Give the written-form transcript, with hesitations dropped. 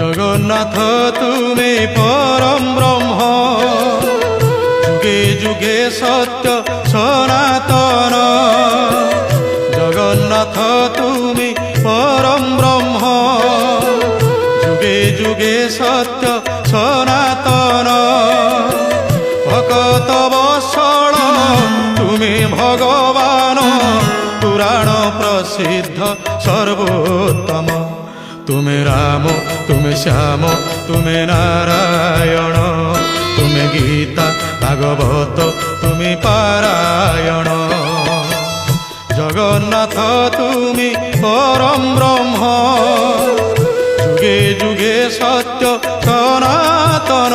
জগন্নাথ তুমি পরম ব্রহ্ম, যুগে যুগে সত্য সনাতন। জগন্নাথ তুমি পরম ব্রহ্ম, যুগে যুগে সত্য সনাতন। ভকত বৎসল তুমি ভগবান, পুরাণ প্রসিদ্ধ সর্বোত্তম। তুমি রাম, তুমি শ্যাম, তুমি নারায়ণ, তুমি গীতা ভাগবত, তুমি পারায়ণ। জগন্নাথ তুমি পরম ব্রহ্ম, যুগে যুগে সত্য সনাতন।